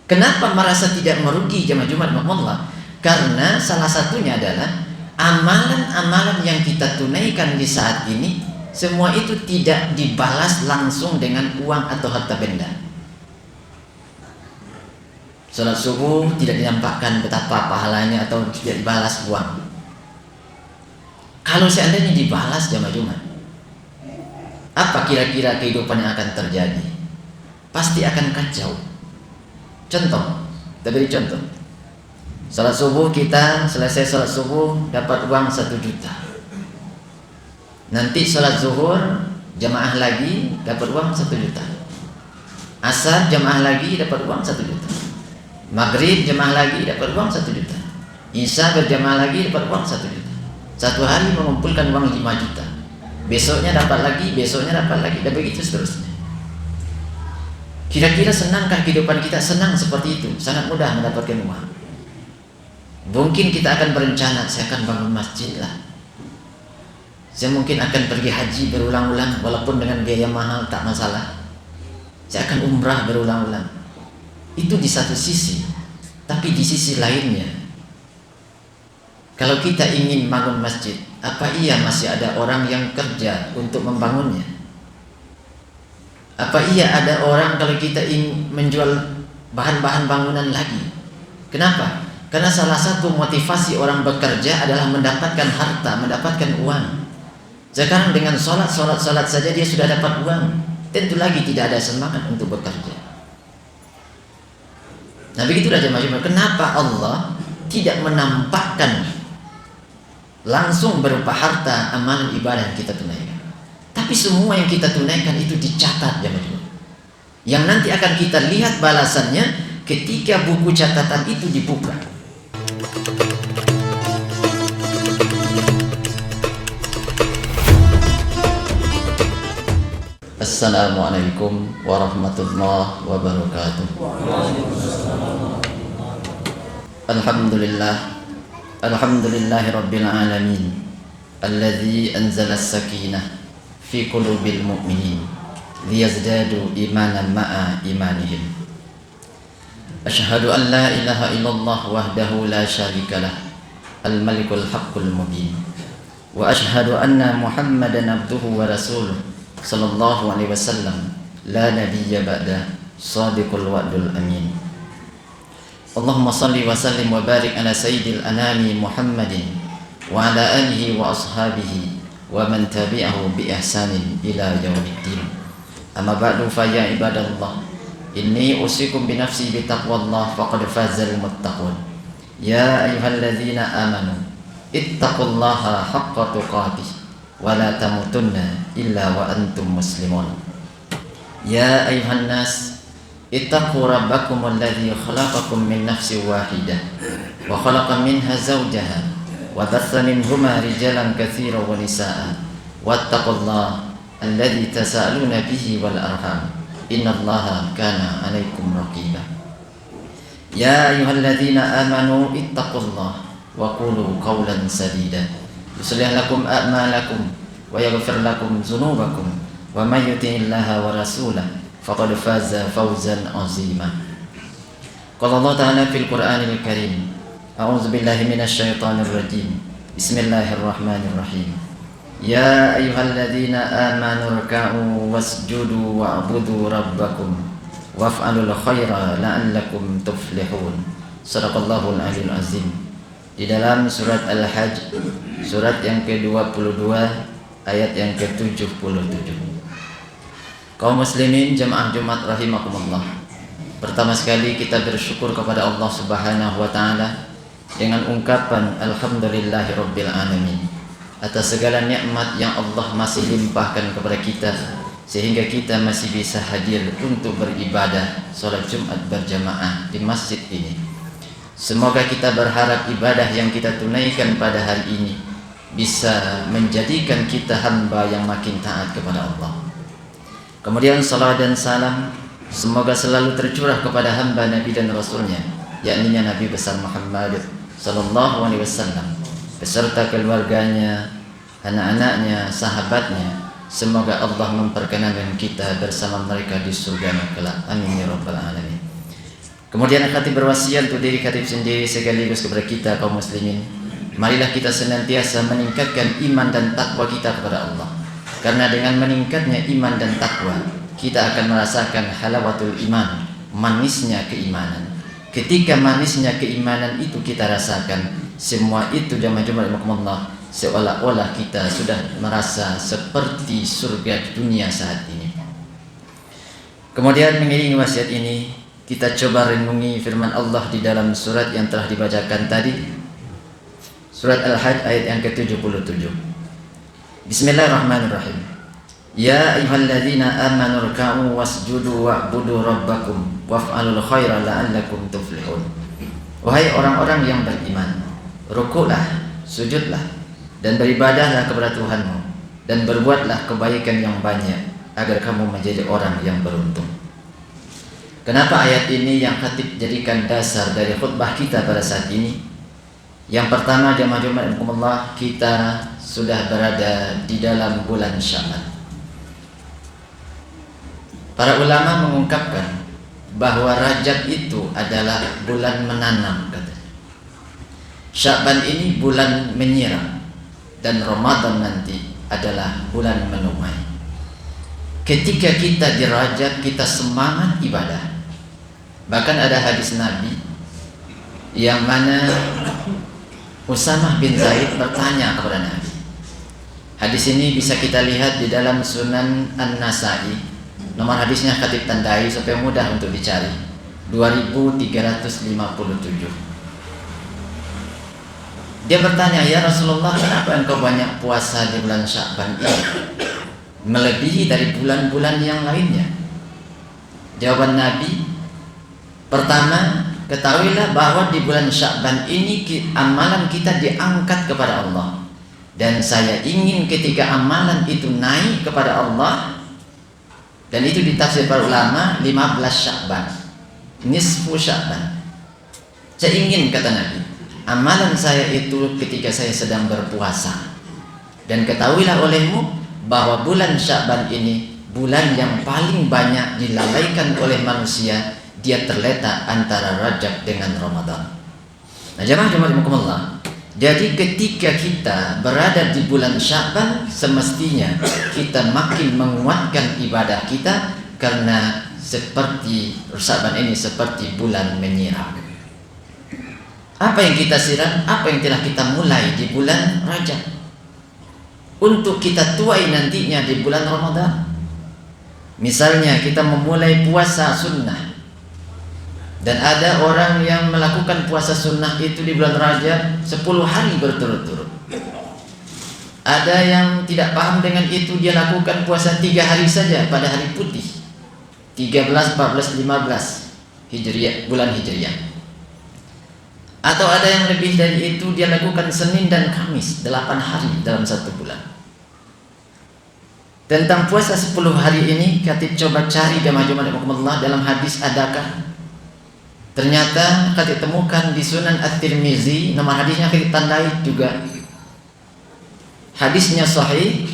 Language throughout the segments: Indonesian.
Kenapa merasa tidak merugi jamaah Jumat makmumlah? Karena salah satunya adalah amalan-amalan yang kita tunaikan di saat ini, semua itu tidak dibalas langsung dengan uang atau harta benda. Salat subuh tidak dinampakkan betapa pahalanya atau tidak dibalas uang. Kalau seandainya dibalas jamaah Jumat, apa kira-kira kehidupan yang akan terjadi? Pasti akan kacau. Contoh, kita beri contoh. Salat subuh, kita selesai salat subuh dapat uang 1 juta. Nanti salat zuhur jamaah lagi dapat uang 1 juta. Asar jamaah lagi dapat uang 1 juta. Maghrib jamaah lagi dapat uang 1 juta. Isya berjamaah lagi dapat uang 1 juta. Satu hari mengumpulkan uang 5 juta. Besoknya dapat lagi, besoknya dapat lagi, dan begitu seterusnya. Kira-kira senangkah kehidupan kita? Senang seperti itu, sangat mudah mendapatkan uang. Mungkin kita akan berencana, saya akan bangun masjid lah, saya mungkin akan pergi haji berulang-ulang, walaupun dengan biaya mahal tak masalah. Saya akan umrah berulang-ulang. Itu di satu sisi. Tapi di sisi lainnya, kalau kita ingin bangun masjid, apa iya masih ada orang yang kerja untuk membangunnya? Apa iya ada orang kalau kita ingin menjual bahan-bahan bangunan lagi? Kenapa? Karena salah satu motivasi orang bekerja adalah mendapatkan harta, mendapatkan uang. Sekarang dengan sholat saja dia sudah dapat uang, tentu lagi tidak ada semangat untuk bekerja. Nah begitulah jemaah. Kenapa Allah tidak menampakkan langsung berupa harta amalan ibadah yang kita tunaikan, tapi semua yang kita tunaikan itu dicatat jemaah, yang nanti akan kita lihat balasannya ketika buku catatan itu dibuka. Assalamualaikum warahmatullahi wabarakatuh. Alhamdulillahi rabbil alamin, alladzi anzala as-sakinah fi qulubil mu'minin liyazdadu imanan ma'a imanihim. Asyhadu an la ilaha illallah wahdahu la syarika lah, al-malikul haqqul mubin, wa asyhadu anna Muhammadan abduhu wa rasuluh sallallahu alaihi wasallam, la nabiyya ba'da, shadiqul wa'dul amin. Allahumma salli wa sallim wa barik ala sayyidil anami Muhammadin wa ala alihi wa ashabihi wa man tabi'ahu bi ihsanin ila yaumiddin. Amma ba'du, fa ya ibadallah, inni usikum bi nafsi bi taqwallah faqad fazal muttaqun. Ya ayyuhalladzina amanu ittaqullaha haqqa tuqatih wa la tamutunna illa wa antum muslimun. Ya ayyuhan nas ittaqu rabbakum alladzi khalaqakum min nafsin wahidah wa khalaqa minha zawjaha wa batha minhuma rijalan katsiran wa nisaa'a wattaqullaha alladzi tasaaluna bihi wal arham innallaha kana 'alaikum raqiba. Ya ayyuhalladzina amanu ittaqullaha wa qulu qawlan sadida yuslih lakum a'malakum wa yaghfir lakum dzunubakum wa may yuti'illaha wa rasulahu faqad faza fawzan 'azima. Qala Allah ta'ala fil Qur'anil Karim, a'udzu billahi minasy syaithanir rajim. Bismillahirrahmanirrahim. Ya ayyuhalladzina amanu ruk'u wasjudu wa'budu rabbakum waf'alul khaira la'allakum tuflihun. Shadaqallahul aliyyul azim. Di dalam surat Al-Hajj, surat yang ke-22 ayat yang ke-77. Kaum muslimin jemaah Jumat rahimakumullah, pertama sekali kita bersyukur kepada Allah Subhanahu wa taala dengan ungkapan alhamdulillahirabbil alamin atas segala nikmat yang Allah masih limpahkan kepada kita sehingga kita masih bisa hadir untuk beribadah salat Jumat berjamaah di masjid ini. Semoga kita berharap ibadah yang kita tunaikan pada hari ini bisa menjadikan kita hamba yang makin taat kepada Allah. Kemudian salawat dan salam semoga selalu tercurah kepada hamba Nabi dan Rasulnya, yakni Nabi besar Muhammad sallallahu alaihi wasallam, beserta keluarganya, anak-anaknya, sahabatnya. Semoga Allah memperkenankan kita bersama mereka di surga kelak. Amin ya rabbal alamin. Kemudian khatib berwasiat untuk diri khatib sendiri sekaligus kepada kita kaum muslimin, marilah kita senantiasa meningkatkan iman dan takwa kita kepada Allah. Karena dengan meningkatnya iman dan takwa, kita akan merasakan halawatul iman, manisnya keimanan. Ketika manisnya keimanan itu kita rasakan, semua itu jamaah-jamaah Allah, seolah-olah kita sudah merasa seperti surga dunia saat ini. Kemudian mengiringi wasiat ini, kita coba renungi firman Allah di dalam surat yang telah dibacakan tadi, surat Al-Hajj ayat yang ke-77. Bismillahirrahmanirrahim. Ya ayyuhalladzina amanu ruk'u wasjudu wa'budu rabbakum waf'alul khaira la'allakum tuflihun. Wahai orang-orang yang beriman, rukuklah, sujudlah, dan beribadahlah kepada Tuhanmu, dan berbuatlah kebaikan yang banyak agar kamu menjadi orang yang beruntung. Kenapa ayat ini yang khatib jadikan dasar dari khutbah kita pada saat ini? Yang pertama, jamaah-jamaah Allah, kita sudah berada di dalam bulan Sya'ban. Para ulama mengungkapkan bahwa Rajab itu adalah bulan menanam, katanya. Sya'ban ini bulan menyiram, dan Ramadan nanti adalah bulan menuai. Ketika kita di Rajab, kita semangat ibadah. Bahkan ada hadis Nabi yang mana Usamah bin Zaid bertanya kepada Nabi. Hadis ini bisa kita lihat di dalam Sunan An-Nasa'i. Nomor hadisnya khatib tandai supaya mudah untuk dicari, 2357. Dia bertanya, ya Rasulullah, kenapa engkau banyak puasa di bulan Sya'ban ini, melebihi dari bulan-bulan yang lainnya? Jawaban Nabi, pertama, ketahuilah bahwa di bulan Sya'ban ini amalan kita diangkat kepada Allah. Dan saya ingin ketika amalan itu naik kepada Allah, dan itu ditafsir para ulama 15 Sya'ban, nisfu Sya'ban. Saya ingin, kata Nabi, amalan saya itu ketika saya sedang berpuasa. Dan ketahuilah olehmu bahwa bulan Sya'ban ini bulan yang paling banyak dilalaikan oleh manusia. Dia terletak antara Rajab dengan Ramadan. Nah, jamaah-jamaah Allah, jadi ketika kita berada di bulan Sya'ban, semestinya kita makin menguatkan ibadah kita, karena seperti Sya'ban ini seperti bulan menyiram. Apa yang kita siram, apa yang telah kita mulai di bulan Rajab, untuk kita tuai nantinya di bulan Ramadan. Misalnya kita memulai puasa sunnah, dan ada orang yang melakukan puasa sunnah itu di bulan Rajab 10 hari berturut-turut. Ada yang tidak paham dengan itu, dia lakukan puasa 3 hari saja pada hari putih, 13, 14, 15 Hijriah, bulan Hijriah. Atau ada yang lebih dari itu, dia lakukan Senin dan Kamis 8 hari dalam 1 bulan. Tentang puasa 10 hari ini, khatib coba cari jamaah-jamaah Allah dalam hadis adakah? Ternyata kami temukan di Sunan At-Tirmizi, nomor hadisnya kita tandai juga. Hadisnya sahih.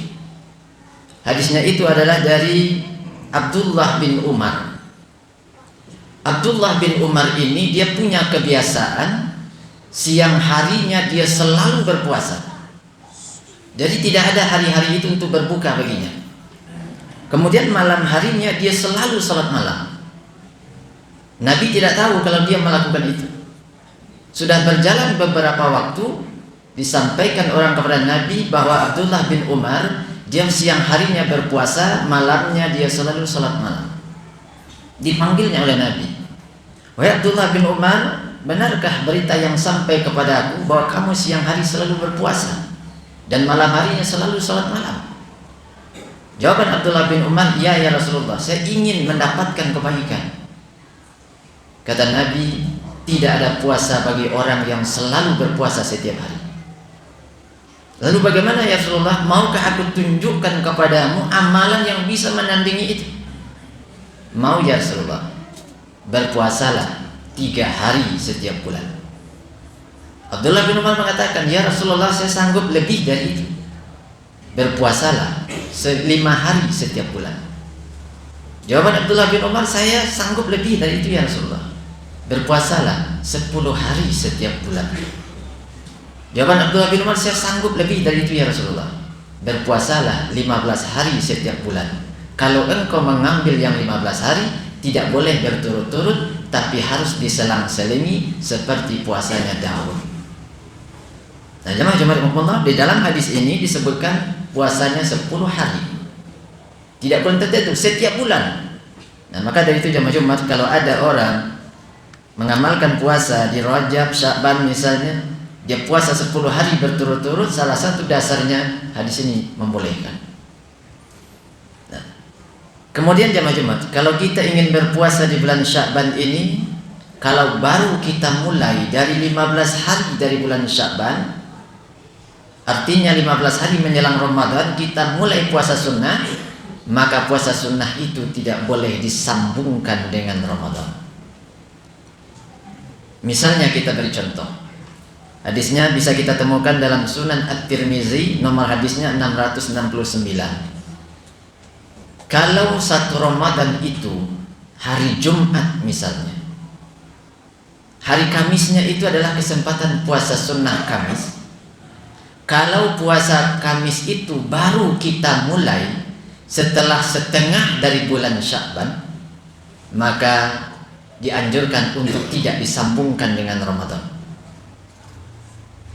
Hadisnya itu adalah dari Abdullah bin Umar. Abdullah bin Umar ini dia punya kebiasaan siang harinya dia selalu berpuasa. Jadi tidak ada hari-hari itu untuk berbuka baginya. Kemudian malam harinya dia selalu salat malam. Nabi tidak tahu kalau dia melakukan itu. Sudah berjalan beberapa waktu, disampaikan orang kepada Nabi bahwa Abdullah bin Umar dia siang harinya berpuasa, malamnya dia selalu salat malam. Dipanggilnya oleh Nabi, wahai Abdullah bin Umar, benarkah berita yang sampai kepada aku bahwa kamu siang hari selalu berpuasa dan malam harinya selalu salat malam? Jawaban Abdullah bin Umar, ya Rasulullah, saya ingin mendapatkan kebaikan. Kata Nabi, tidak ada puasa bagi orang yang selalu berpuasa setiap hari. Lalu bagaimana ya Rasulullah? Maukah aku tunjukkan kepadamu amalan yang bisa menandingi itu? Mau ya Rasulullah. Berpuasalah 3 hari setiap bulan. Abdullah bin Umar mengatakan, ya Rasulullah, saya sanggup lebih dari itu. Berpuasalah 5 hari setiap bulan. Jawaban Abdullah bin Umar, saya sanggup lebih dari itu ya Rasulullah. berpuasalah 10 hari setiap bulan. Jawaban Abdullah bin Umar, saya sanggup lebih dari itu ya Rasulullah. Berpuasalah 15 hari setiap bulan. Kalau engkau mengambil yang 15 hari, tidak boleh berturut-turut, tapi harus diselang-selingi seperti puasanya Daud. Nah, jemaah di dalam hadis ini disebutkan puasanya 10 hari. Tidak pun tertentu, setiap bulan. Nah, maka dari itu jemaah kalau ada orang mengamalkan puasa di Rajab, Sya'ban misalnya, dia puasa 10 hari berturut-turut, salah satu dasarnya hadis ini membolehkan. Nah, kemudian jemaah kalau kita ingin berpuasa di bulan Sya'ban ini, kalau baru kita mulai dari 15 hari dari bulan Sya'ban, artinya 15 hari menjelang Ramadan kita mulai puasa sunnah, maka puasa sunnah itu tidak boleh disambungkan dengan Ramadan. Misalnya kita beri contoh, hadisnya bisa kita temukan dalam Sunan At-Tirmizi, nomor hadisnya 669. Kalau satu Ramadan itu hari Jumat misalnya, hari Kamisnya itu adalah kesempatan puasa sunnah Kamis. Kalau puasa Kamis itu baru kita mulai setelah setengah dari bulan Sya'ban, maka dianjurkan untuk tidak disambungkan dengan Ramadan.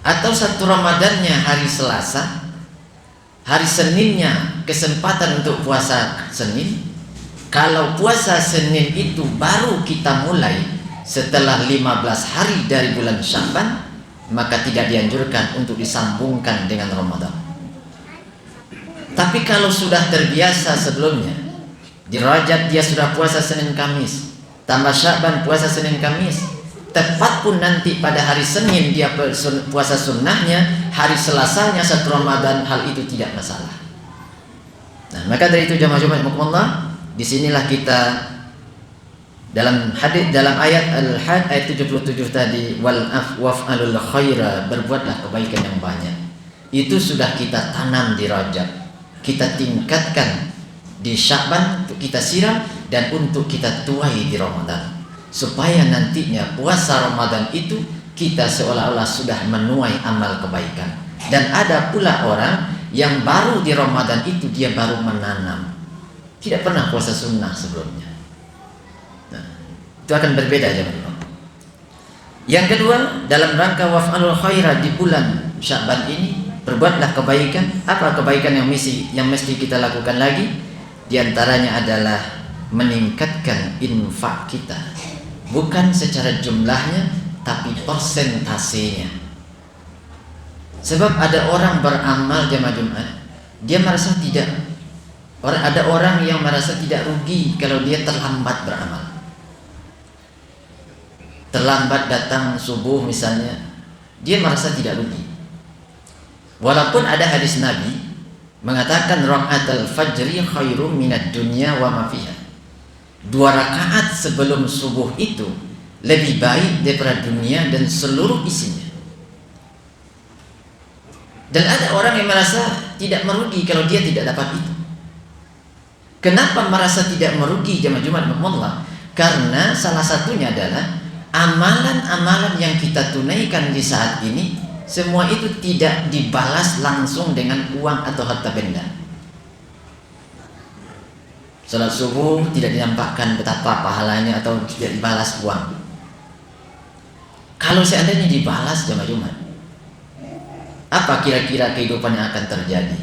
Atau satu Ramadannya hari Selasa, hari Seninnya kesempatan untuk puasa Senin. Kalau puasa Senin itu baru kita mulai setelah 15 hari dari bulan Sya'ban, maka tidak dianjurkan untuk disambungkan dengan Ramadan. Tapi kalau sudah terbiasa sebelumnya, di Rajab dia sudah puasa Senin Kamis, tambah Sya'ban puasa Senin Kamis, tepat pun nanti pada hari Senin dia puasa sunnahnya, hari Selasanya satu Ramadan, hal itu tidak masalah. Nah, maka dari itu jemaah disinilah kita dalam hadis, dalam ayat Al-Hajj ayat 77 tadi, waf'alul khaira, berbuatlah kebaikan yang banyak. Itu sudah kita tanam di Rajab, kita tingkatkan di Sya'ban, untuk kita siram dan untuk kita tuai di Ramadan, supaya nantinya puasa Ramadan itu kita seolah-olah sudah menuai amal kebaikan. Dan ada pula orang yang baru di Ramadan itu dia baru menanam, tidak pernah puasa sunnah sebelumnya. Nah, itu akan berbeda jemaah. Yang kedua, dalam rangka waf'alul khaira di bulan Sya'ban ini, berbuatlah kebaikan. Apa kebaikan yang mesti kita lakukan lagi? Di antaranya adalah meningkatkan infak kita, bukan secara jumlahnya tapi persentasenya. Sebab ada orang beramal jemaah Jumat, dia merasa tidak, ada orang yang merasa tidak rugi kalau dia terlambat beramal, terlambat datang subuh misalnya, dia merasa tidak rugi. Walaupun ada hadis Nabi mengatakan rakaatul fajri khairum minad dunya wa ma fiha. 2 rakaat sebelum subuh itu lebih baik daripada dunia dan seluruh isinya. Dan ada orang yang merasa tidak merugi kalau dia tidak dapat itu. Kenapa merasa tidak merugi jemaah Jumat Allah? Karena salah satunya adalah amalan-amalan yang kita tunaikan di saat ini, semua itu tidak dibalas langsung dengan uang atau harta benda. Salat subuh tidak dinampakkan betapa pahalanya atau tidak dibalas uang. Kalau seandainya dibalas jemaah Jumat, apa kira-kira kehidupan yang akan terjadi?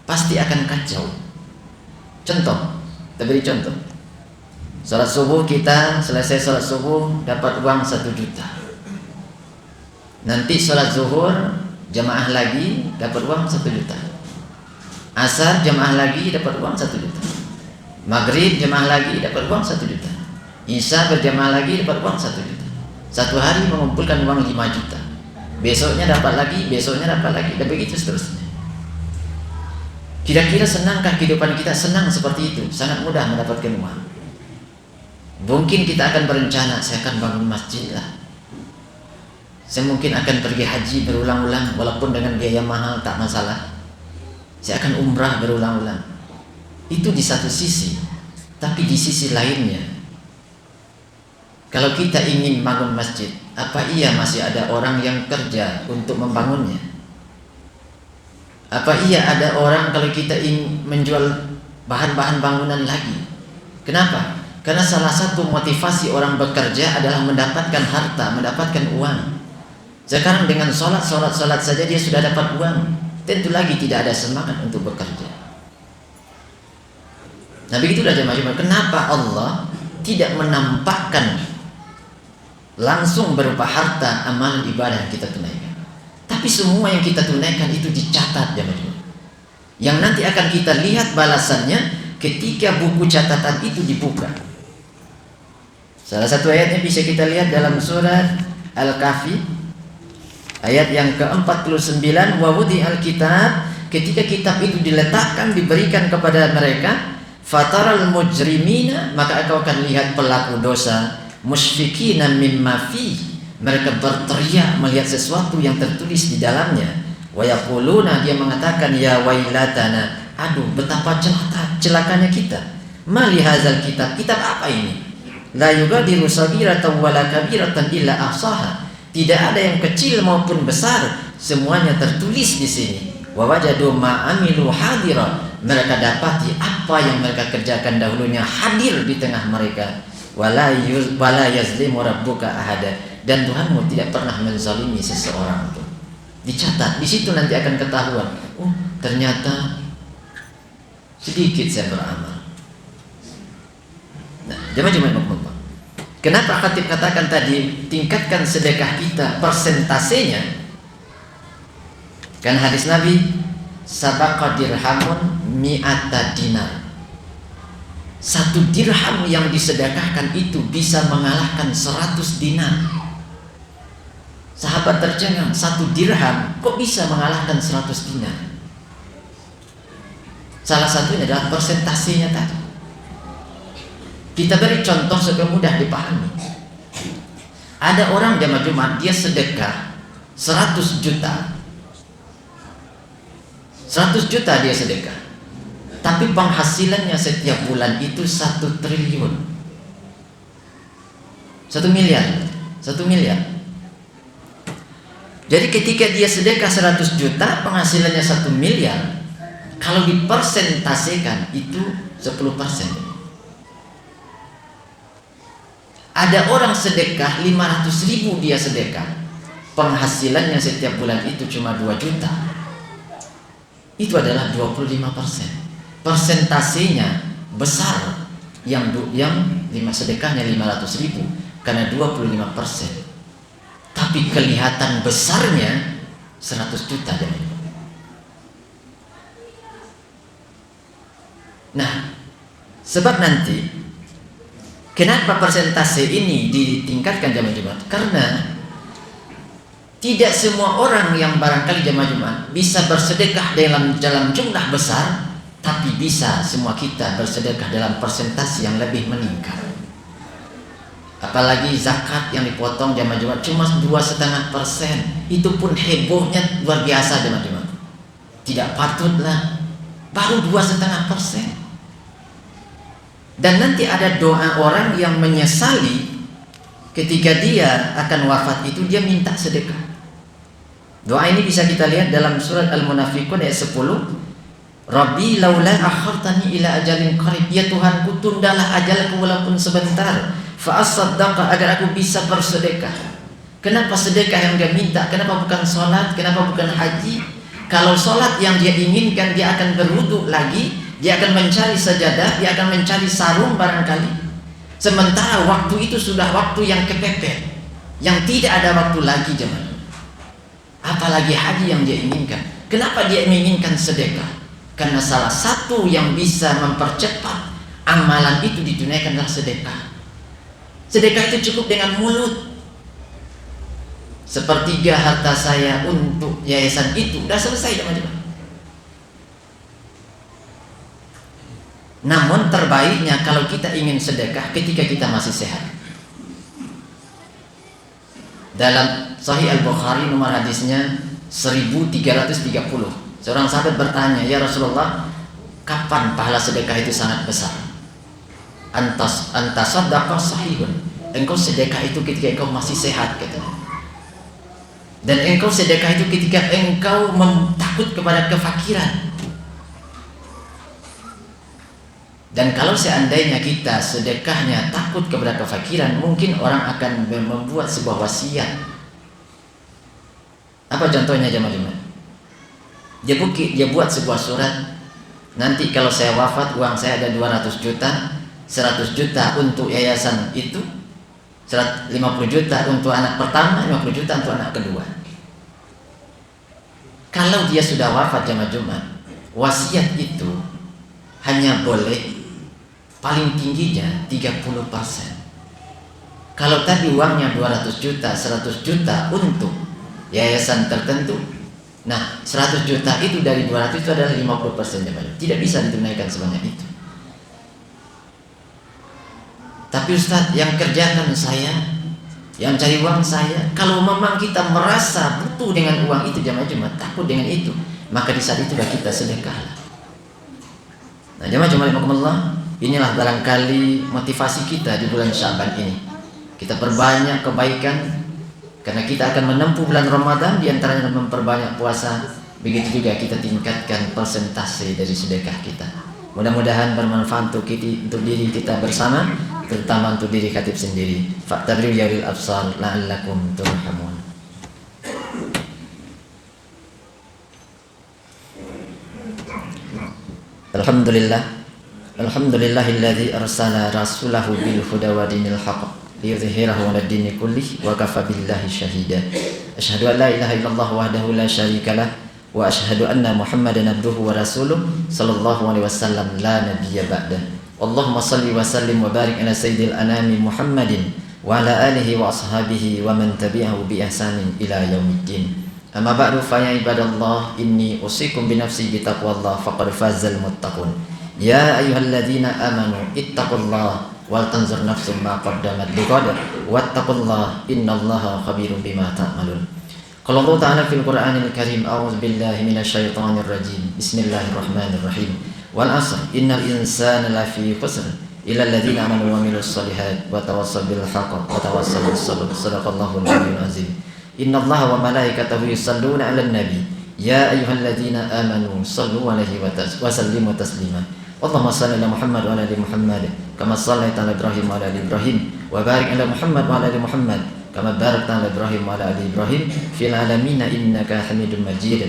Pasti akan kacau. Contoh, kita beri contoh. Salat subuh kita selesai salat subuh dapat uang 1 juta. Nanti sholat zuhur jamaah lagi dapat uang 1 juta. Asar jamaah lagi dapat uang 1 juta. Maghrib jamaah lagi dapat uang 1 juta. Isya berjamaah lagi dapat uang 1 juta. Satu hari mengumpulkan uang 5 juta. Besoknya dapat lagi, besoknya dapat lagi, dan begitu seterusnya. Kira-kira senangkah kehidupan kita? Senang seperti itu, sangat mudah mendapatkan uang. Mungkin kita akan berencana, saya akan bangun masjid lah, saya mungkin akan pergi haji berulang-ulang, walaupun dengan biaya mahal tak masalah. Saya akan umrah berulang-ulang. Itu di satu sisi. Tapi di sisi lainnya, Kalau kita ingin bangun masjid, apa iya masih ada orang yang kerja untuk membangunnya? Apa iya ada orang kalau kita ingin menjual bahan-bahan bangunan lagi? Kenapa? Karena salah satu motivasi orang bekerja adalah mendapatkan harta, mendapatkan uang. Sekarang dengan sholat saja dia sudah dapat uang, tentu lagi tidak ada semangat untuk bekerja. Nah begitulah jemaah-jemaah, kenapa Allah tidak menampakkan langsung berupa harta amalan ibadah yang kita tunaikan, tapi semua yang kita tunaikan itu dicatat jemaah-jemaah, yang nanti akan kita lihat balasannya ketika buku catatan itu dibuka. Salah satu ayatnya bisa kita lihat dalam surat Al-Kahfi ayat yang ke-49, wa wudi'al kitab, ketika kitab itu diletakkan diberikan kepada mereka, fataral mujrimina, maka engkau akan lihat pelaku dosa, musyfikina mimma fi, mereka berteriak melihat sesuatu yang tertulis di dalamnya, wa yaquluna, dia mengatakan, ya wailatana, aduh betapa celakanya kita, mali hadzal kitab, kitab apa ini, la yugadiru saghiratan wala kabiratan illa ahsaha, tidak ada yang kecil maupun besar, semuanya tertulis di sini. Wa wajadu ma amilu hadira, mereka dapati apa yang mereka kerjakan dahulunya hadir di tengah mereka. Wala yazlimu rabbuka ahada, dan Tuhanmu tidak pernah menzalimi seseorang pun. Dicatat di situ, nanti akan ketahuan, oh ternyata sedikit saya beramal. Nah, jemaah-jemaah, kenapa khatib katakan tadi tingkatkan sedekah kita persentasenya? Kan hadis Nabi, sabaqa dirhamun mi'ata dinar, satu dirham yang disedekahkan itu bisa mengalahkan 100 dinar. Sahabat tercengang, satu dirham kok bisa mengalahkan 100 dinar? Salah satunya adalah persentasenya tadi. Kita beri contoh supaya mudah dipahami. Ada orang jamaah Jumat, dia sedekah 100 juta. 100 juta dia sedekah, tapi penghasilannya setiap bulan itu 1 triliun, 1 miliar. Jadi ketika dia sedekah 100 juta, penghasilannya 1 miliar, kalau dipersentasekan itu 10%. Ada orang sedekah 500.000, dia sedekah, penghasilannya setiap bulan itu cuma 2 juta. Itu adalah 25%. Persentasenya besar yang sedekahnya 500.000 karena 25%. Tapi kelihatan besarnya 100 juta. Nah, sebab nanti kenapa persentase ini ditingkatkan jamaah Jumat? Karena tidak semua orang yang barangkali jamaah Jumat bisa bersedekah dalam jumlah besar, tapi bisa semua kita bersedekah dalam persentase yang lebih meningkat. Apalagi zakat yang dipotong jamaah Jumat cuma 2,5%, itu pun hebohnya luar biasa jamaah Jumat. Tidak patutlah, baru 2,5%. Dan nanti ada doa orang yang menyesali ketika dia akan wafat itu, dia minta sedekah. Doa ini bisa kita lihat dalam surat Al-Munafiqun ayat 10. Rabbi laula akhartani ila ajalin qarib, ya Tuhanku tundalah ajalku walaupun sebentar, fa asaddaqa, agar aku bisa bersedekah. Kenapa sedekah yang dia minta? Kenapa bukan sholat? Kenapa bukan haji? Kalau sholat yang dia inginkan, dia akan berwudu lagi, dia akan mencari sajadah, dia akan mencari sarung barangkali. Sementara waktu itu sudah waktu yang kepepet, yang tidak ada waktu lagi jemaah. Apalagi haji yang dia inginkan. Kenapa dia menginginkan sedekah? Karena salah satu yang bisa mempercepat amalan itu ditunaikan adalah sedekah. Sedekah itu cukup dengan mulut. Sepertiga harta saya untuk yayasan itu, sudah selesai teman-teman. Namun terbaiknya kalau kita ingin sedekah ketika kita masih sehat. Dalam Sahih Al-Bukhari nomor hadisnya 1330, seorang sahabat bertanya, ya Rasulullah, kapan pahala sedekah itu sangat besar? Antas sadaqah sahihun, engkau sedekah itu ketika engkau masih sehat, katanya. Dan engkau sedekah itu ketika engkau takut kepada kefakiran. Dan kalau seandainya kita sedekahnya takut kepada kefakiran, mungkin orang akan membuat sebuah wasiat. Apa contohnya jemaah-jemaah? Dia buat sebuah surat, nanti kalau saya wafat uang saya ada 200 juta, 100 juta untuk yayasan itu, 50 juta untuk anak pertama, 50 juta untuk anak kedua. Kalau dia sudah wafat jemaah-jemaah, wasiat itu hanya boleh paling tingginya 30%. Kalau tadi uangnya 200 juta, 100 juta untuk yayasan tertentu, nah 100 juta itu dari 200 itu adalah 50%, tidak bisa ditunaikan sebanyak itu. Tapi Ustadz, yang kerjakan saya, yang cari uang saya, kalau memang kita merasa butuh dengan uang itu jemaah-jemaah, takut dengan itu, maka di saat itulah kita sedekah. Nah jemaah-jemaah, inilah barangkali motivasi kita di bulan Sya'ban ini. Kita perbanyak kebaikan, karena kita akan menempuh bulan Ramadan, diantaranya memperbanyak puasa. Begitu juga kita tingkatkan persentase dari sedekah kita. Mudah-mudahan bermanfaat untuk diri kita bersama, terutama untuk diri khatib sendiri. Fa'tabiru ya ulil absar la'allakum turhamun. Alhamdulillahilladzi arsala rasulahu bil huda wa dinil haqq liyudhhirahu 'ala ad-dini kullih wa kafa billahi shahida. Asyhadu an la ilaha illallah wahdahu la syarika lah wa asyhadu anna Muhammadan abduhu wa rasuluh sallallahu alaihi wasallam la nabiyya ba'dah. Allahumma shalli wa sallim wa barik ala sayyidil anami Muhammadin wa ala alihi wa ashabihi wa man tabi'ahu bi ihsanin ila yaumiddin. Amma ba'du fa ya ibadallah, inni usikum bi nafsi bi taqwallah faqad fazal muttaqun. Ya ayyuhalladzina amanu ittaqullaha wal tanzur nafsum ma qaddamat lighad wattaqullaha innallaha khabirum bima ta'malun. Qala Allah Ta'ala fil Qur'anil Karim, a'udzu billahi minasy syaithanir rajim. Bismillahirrahmanirrahim. Wal 'asr innal insana lafi khusr illa alladzina amanu wa 'amilus shalihat wa tawassaw bil haqqi wa tawassaw bis sabr. Shadaqallahul 'aliyyul 'azim. Innallaha wa malaikatahu yusholluna 'alan nabi. Ya ayyuhalladzina amanu shallu 'alaihi wa sallimu taslima. Allahumma shalli ala Muhammad wa ala ali Muhammad kama shallaita ala Ibrahim wa ala ali Ibrahim wa barik ala Muhammad wa ala ali Muhammad kama barakta ala Ibrahim wa ala ali Ibrahim fil alamin innaka Hamidum Majid.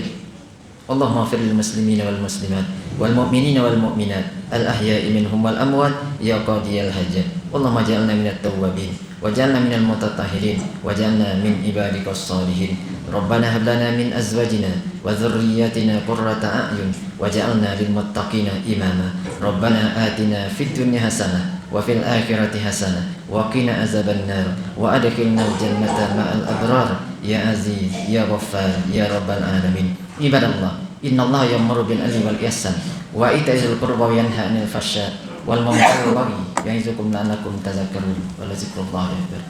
Allahumma ighfir lil muslimina wal muslimat wal mu'minina wal mu'minat al ahya'i minhum wal amwat ya qadiyal hajat. Allahumma ij'alna minat tawwabin waj'alna minal mutatahhirin waj'alna min ibadikas shalihin. Rabbana hab lana min azwajina wa dhurriyyatina qurrata a'yun waj'alna lil muttaqina imama. Rabbana atina fid dunya hasanah wa fil akhirati hasanah wa qina azabannar wa adkhilnal jannata ma'al abrar ya aziz ya ghaffar ya rabbal alamin. Ibadallah, innallaha ya'muru bil 'adli wal ihsan wa ita'izil qurba wa yanha 'anil fahsya wal munkari wal baghi ya'izukum la'allakum tadhakkarun wa la zikrullahi akbar.